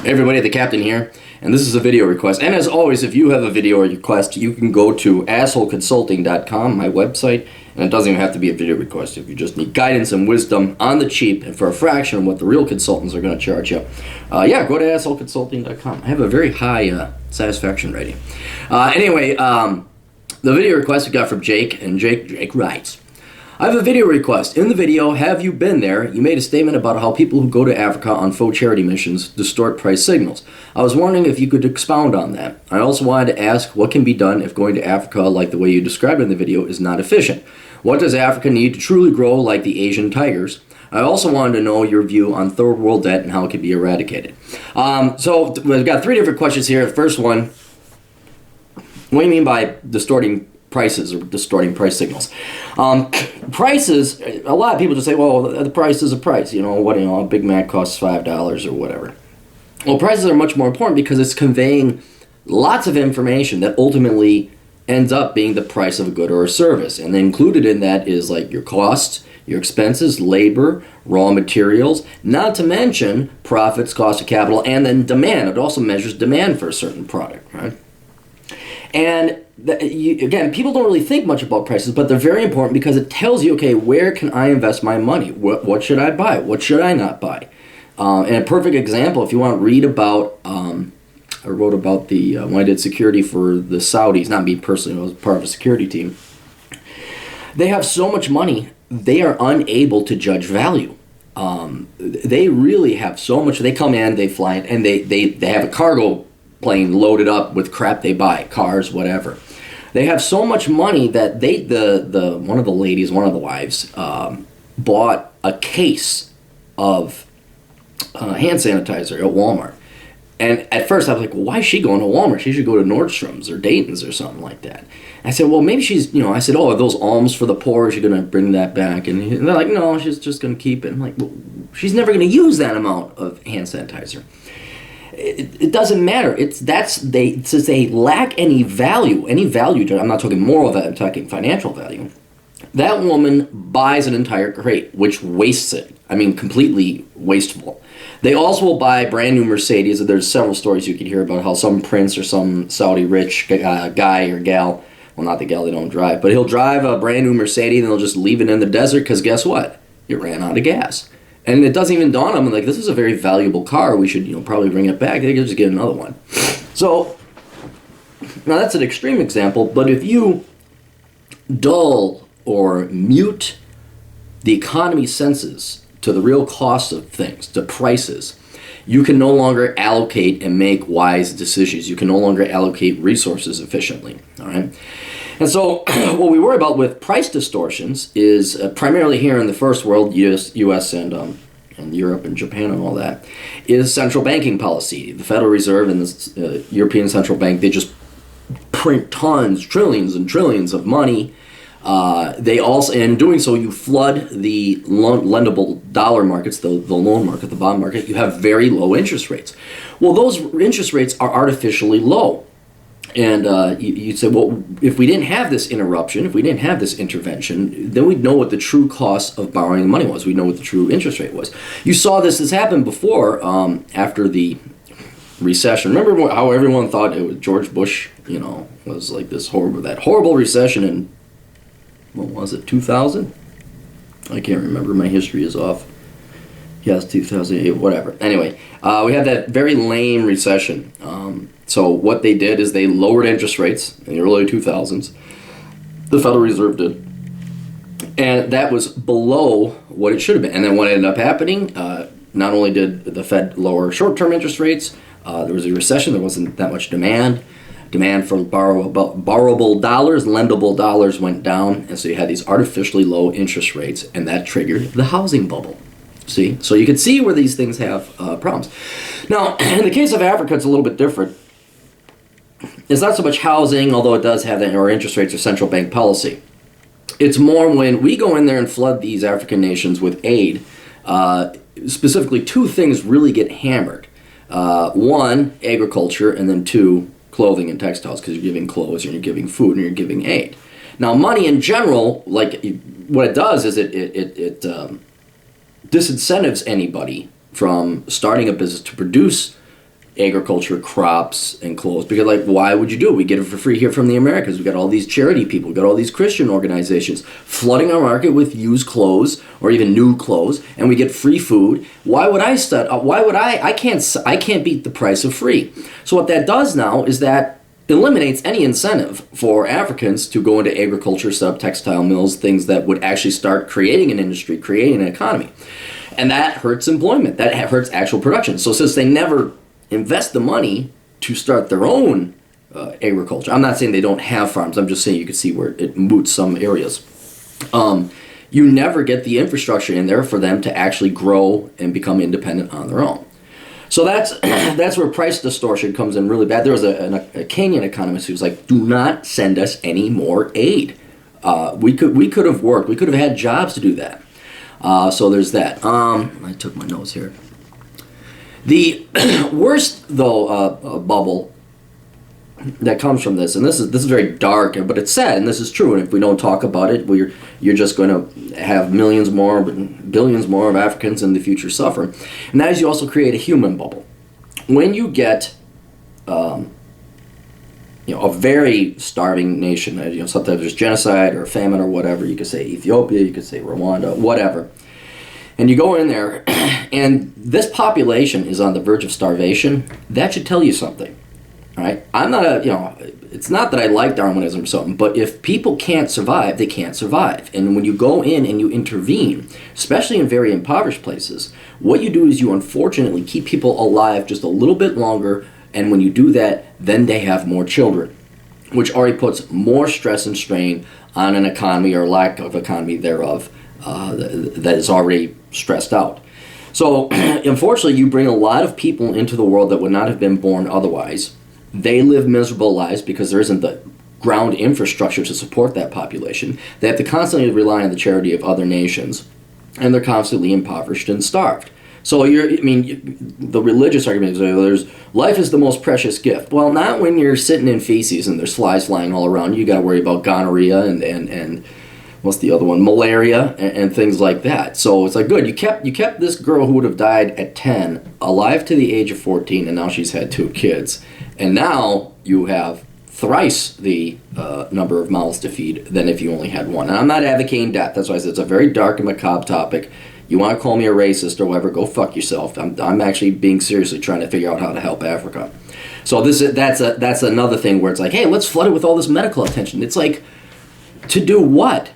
Hey everybody, the Captain here, and this is a video request. And as always, if you have a video request, you can go to assholeconsulting.com, my website, and it doesn't even have to be a video request. If you just need guidance and wisdom on the cheap and for a fraction of what the real consultants are going to charge you, go to assholeconsulting.com. I have a very high satisfaction rating. The video request we got from Jake, and Jake writes, I have a video request. In the video, Have You Been There? You made a statement about how people who go to Africa on faux charity missions distort price signals. I was wondering if you could expound on that. I also wanted to ask what can be done if going to Africa like the way you described in the video is not efficient. What does Africa need to truly grow like the Asian tigers? I also wanted to know your view on third world debt and how it can be eradicated. So we've got three different questions here. The first one, what do you mean by distorting prices or distorting price signals? Prices, a lot of people just say, well, the price is a price. A Big Mac costs $5 or whatever. Well, prices are much more important because it's conveying lots of information that ultimately ends up being the price of a good or a service. And included in that is like your costs, your expenses, labor, raw materials, not to mention profits, cost of capital, and then demand. It also measures demand for a certain product, right? And again, people don't really think much about prices, but they're very important because it tells you, okay, where can I invest my money? What should I buy? What should I not buy? And a perfect example, if you want to read about, I wrote about when I did security for the Saudis, not me personally, I was part of a security team. They have so much money, they are unable to judge value. They really have so much. They come in, they fly in, and they have a cargo plane loaded up with crap they buy, cars, whatever. They have so much money that one of the wives, bought a case of hand sanitizer at Walmart. And at first I was like, well, why is she going to Walmart? She should go to Nordstrom's or Dayton's or something like that. I said, well, maybe she's, I said, oh, are those alms for the poor? Is she going to bring that back? And they're like, no, she's just going to keep it. I'm like, well, she's never going to use that amount of hand sanitizer. It doesn't matter. Since they lack any value to, I'm not talking moral value, I'm talking financial value. That woman buys an entire crate, which wastes it. I mean, completely wasteful. They also will buy brand new Mercedes. There's several stories you can hear about how some prince or some Saudi rich guy or gal, well, not the gal, they don't drive, but he'll drive a brand new Mercedes and they'll just leave it in the desert because guess what? It ran out of gas. And it doesn't even dawn on them, like, this is a very valuable car. We should, probably bring it back. They can just get another one. So, now that's an extreme example, but if you dull or mute the economy's senses to the real cost of things, to prices, you can no longer allocate and make wise decisions. You can no longer allocate resources efficiently, all right? And so what we worry about with price distortions is primarily here in the first world, U.S. and Europe and Japan and all that, is central banking policy. The Federal Reserve and the European Central Bank, they just print tons, trillions and trillions of money. They also, in doing so, you flood the lendable dollar markets, the loan market, the bond market. You have very low interest rates. Well, those interest rates are artificially low. And you'd say, well, if we didn't have this interruption, if we didn't have this intervention, then we'd know what the true cost of borrowing money was. We'd know what the true interest rate was. You saw this happened before, after the recession. Remember how everyone thought it was George Bush, was like that horrible recession in, what was it, 2000? I can't remember. My history is off. Yes, 2008, whatever. Anyway, we had that very lame recession. So what they did is they lowered interest rates in the early 2000s. The Federal Reserve did. And that was below what it should have been. And then what ended up happening, not only did the Fed lower short-term interest rates, there was a recession, there wasn't that much demand. Demand for borrowable dollars, lendable dollars went down. And so you had these artificially low interest rates, and that triggered the housing bubble. See? So you can see where these things have problems. Now, in the case of Africa, it's a little bit different. It's not so much housing, although it does have that, or interest rates or central bank policy. It's more when we go in there and flood these African nations with aid, specifically two things really get hammered. One, agriculture, and then two, clothing and textiles, because you're giving clothes and you're giving food and you're giving aid. Now, money in general, like what it does is it disincentives anybody from starting a business to produce agriculture, crops, and clothes. Because, like, why would you do it? We get it for free here from the Americas. We got all these charity people. We got all these Christian organizations flooding our market with used clothes or even new clothes, and we get free food. Why would I stud? Why would I can't beat the price of free. So what that does now is that eliminates any incentive for Africans to go into agriculture, set up textile mills, things that would actually start creating an industry, creating an economy. And that hurts employment. That hurts actual production. So since they never invest the money to start their own agriculture. I'm not saying they don't have farms. I'm just saying you can see where it moots some areas. You never get the infrastructure in there for them to actually grow and become independent on their own. So that's where price distortion comes in really bad. There was a Kenyan economist who was like, "Do not send us any more aid. We could have worked. We could have had jobs to do that." So there's that. I took my notes here. The worst, though, bubble that comes from this, and this is very dark, but it's sad, and this is true. And if we don't talk about it, you're just going to have millions more, billions more of Africans in the future suffer. And that is, you also create a human bubble. When you get, a very starving nation, sometimes there's genocide or famine or whatever. You could say Ethiopia, you could say Rwanda, whatever. And you go in there, and this population is on the verge of starvation. That should tell you something, all right? I'm not it's not that I like Darwinism or something, but if people can't survive, they can't survive. And when you go in and you intervene, especially in very impoverished places, what you do is you unfortunately keep people alive just a little bit longer, and when you do that, then they have more children, which already puts more stress and strain on an economy or lack of economy thereof that is already stressed out. So, unfortunately, you bring a lot of people into the world that would not have been born otherwise. They live miserable lives because there isn't the ground infrastructure to support that population. They have to constantly rely on the charity of other nations, and they're constantly impoverished and starved. So, the religious argument is life is the most precious gift. Well, not when you're sitting in feces and there's flies flying all around. You got to worry about gonorrhea and what's the other one? Malaria and things like that. So it's like, good, you kept this girl who would have died at 10 alive to the age of 14, and now she's had 2 kids. And now you have thrice the number of mouths to feed than if you only had one. And I'm not advocating death. That's why I said it's a very dark and macabre topic. You want to call me a racist or whatever, go fuck yourself. I'm actually being seriously trying to figure out how to help Africa. So that's another thing where it's like, hey, let's flood it with all this medical attention. It's like, to do what?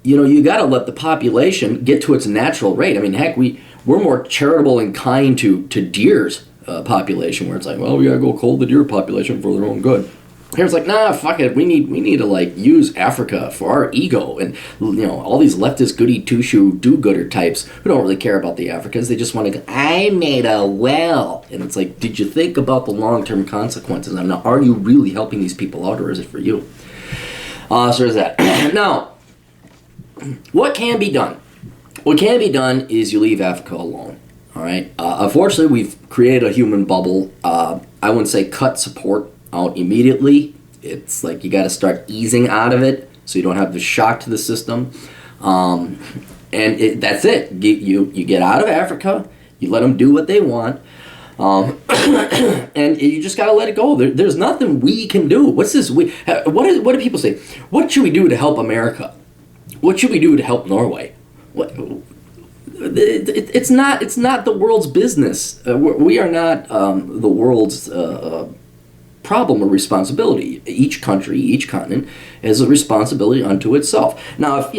You got to let the population get to its natural rate. I mean, heck, we're more charitable and kind to deer's population, where it's like, well, we got to go cull the deer population for their own good. Here it's like, nah, fuck it. We need to like use Africa for our ego, and all these leftist goody two-shoe do-gooder types who don't really care about the Africans. They just want to go, I made a well, and it's like, did you think about the long-term consequences? And now, are you really helping these people out, or is it for you? So there's that. Now, what can be done? What can be done is you leave Africa alone. All right. Unfortunately, we've created a human bubble. I wouldn't say cut support out immediately. It's like you got to start easing out of it so you don't have the shock to the system. And that's it. You get out of Africa. You let them do what they want. And you just got to let it go. There's nothing we can do. What's this? What do people say? What should we do to help America? What should we do to help Norway? It's not the world's business. We are not the world's problem or responsibility. Each country, each continent has a responsibility unto itself. Now, if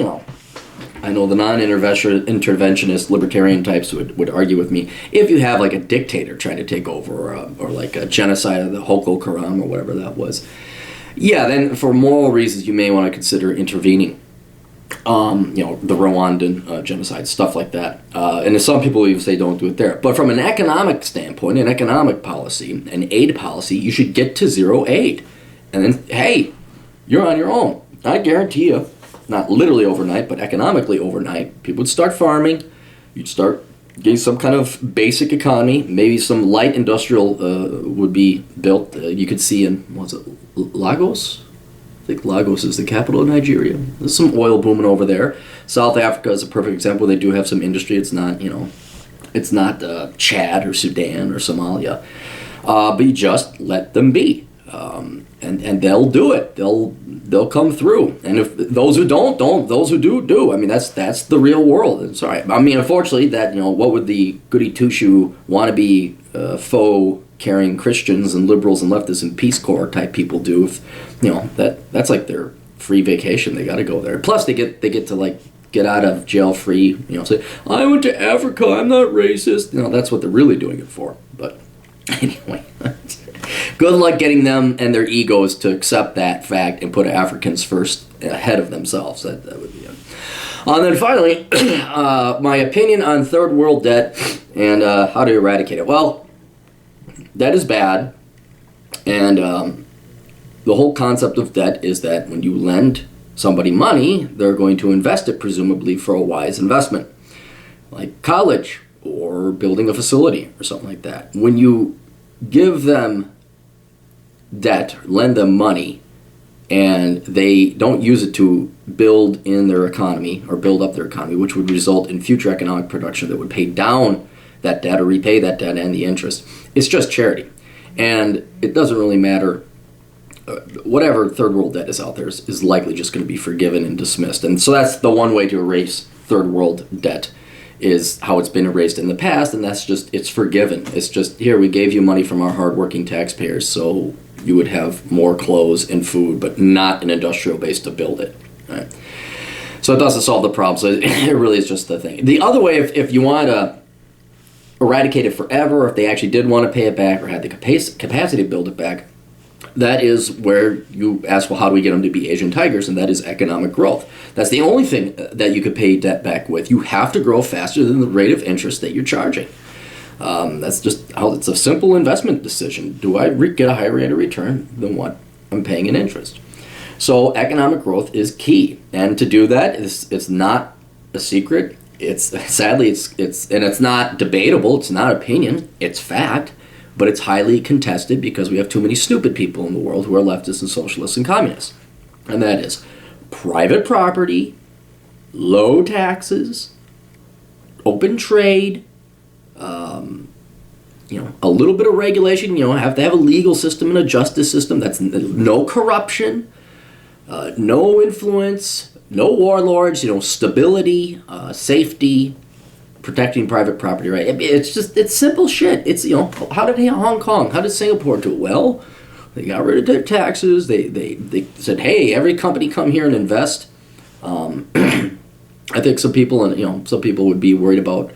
I know the non-interventionist libertarian types would argue with me. If you have like a dictator trying to take over, or like a genocide of the Boko Haram or whatever that was, yeah, then for moral reasons you may want to consider intervening. The Rwandan genocide, stuff like that. And some people even say don't do it there. But from an economic standpoint, an economic policy, an aid policy, you should get to zero aid. And then, hey, you're on your own. I guarantee you, not literally overnight, but economically overnight, people would start farming. You'd start getting some kind of basic economy. Maybe some light industrial would be built. You could see in, Lagos? I think Lagos is the capital of Nigeria. There's some oil booming over there. South Africa is a perfect example. They do have some industry. It's not, it's not Chad or Sudan or Somalia. But you just let them be, and they'll do it. They'll come through. And if those who don't. Those who do. I mean, that's the real world. And sorry, I mean, unfortunately, that what would the goody two shoe wannabe faux caring Christians and liberals and leftists and Peace Corps type people do? If, that's like their free vacation. They got to go there. Plus, they get to like get out of jail free. Say, I went to Africa. I'm not racist. That's what they're really doing it for. But anyway, good luck getting them and their egos to accept that fact and put Africans first ahead of themselves. That would be it. And then finally, my opinion on third world debt and how to eradicate it. Well, debt is bad, and the whole concept of debt is that when you lend somebody money, they're going to invest it presumably for a wise investment, like college or building a facility or something like that. When you give them debt, lend them money, and they don't use it to build in their economy or build up their economy, which would result in future economic production that would pay down that debt or repay that debt and the interest, it's just charity. And it doesn't really matter. Whatever third world debt is out there is likely just going to be forgiven and dismissed. And so that's the one way to erase third world debt, is how it's been erased in the past, and that's just, it's forgiven. It's just, here, we gave you money from our hardworking taxpayers so you would have more clothes and food, but not an industrial base to build it. Right? So it doesn't solve the problem. So it really is just the thing. The other way, if you want to eradicate it forever, or if they actually did want to pay it back or had the capacity to build it back, that is where you ask, well, how do we get them to be Asian tigers? And that is economic growth. That's the only thing that you could pay debt back with. You have to grow faster than the rate of interest that you're charging. That's just how it's a simple investment decision. Do I get a higher rate of return than what I'm paying in interest? So economic growth is key. And to do that, it's not a secret. It's not debatable. It's not opinion. It's fact. But it's highly contested because we have too many stupid people in the world who are leftists and socialists and communists. And that is private property, low taxes, open trade, a little bit of regulation. Have to have a legal system and a justice system. That's no corruption, no influence, no warlords. Stability, safety, protecting private property, right? It's simple shit. It's, how did Hong Kong, how did Singapore do it? Well, they got rid of their taxes. They said, hey, every company come here and invest. I think some people would be worried about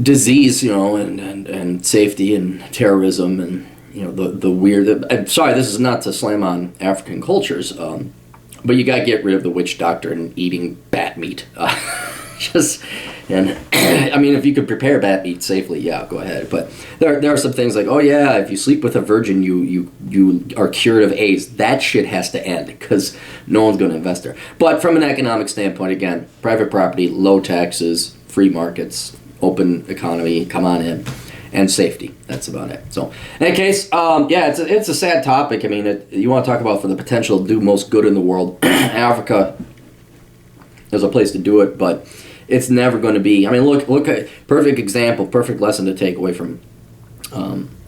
disease, and safety and terrorism and, the weird. I'm sorry, this is not to slam on African cultures, but you got to get rid of the witch doctor and eating bat meat. And I mean, if you could prepare bat meat safely, yeah, go ahead. But there are some things like, oh yeah, if you sleep with a virgin, you are cured of AIDS. That shit has to end because no one's going to invest there. But from an economic standpoint, again, private property, low taxes, free markets, open economy, come on in, and safety. That's about it. So in any case, it's a sad topic. I mean, you want to talk about for the potential to do most good in the world. Africa is a place to do it, but it's never going to be. I mean, look at perfect example, perfect lesson to take away from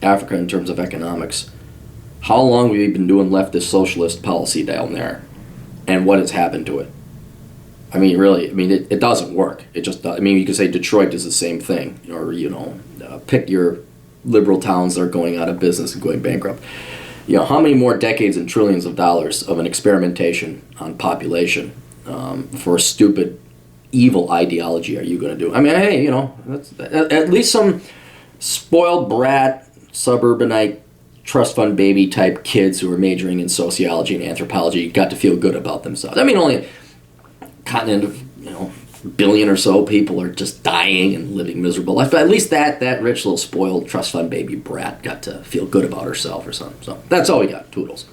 Africa in terms of economics. How long have we been doing leftist socialist policy down there, and what has happened to it? I mean, really, it doesn't work. It just does. I mean, you could say Detroit is the same thing, or pick your liberal towns that are going out of business and going bankrupt. How many more decades and trillions of dollars of an experimentation on population for a stupid, evil ideology are you going to do? I mean, hey, that's, at least some spoiled brat, suburbanite, trust fund baby type kids who are majoring in sociology and anthropology got to feel good about themselves. I mean, only a continent of billion or so people are just dying and living miserable life, but at least that rich little spoiled trust fund baby brat got to feel good about herself or something. So that's all we got. Toodles.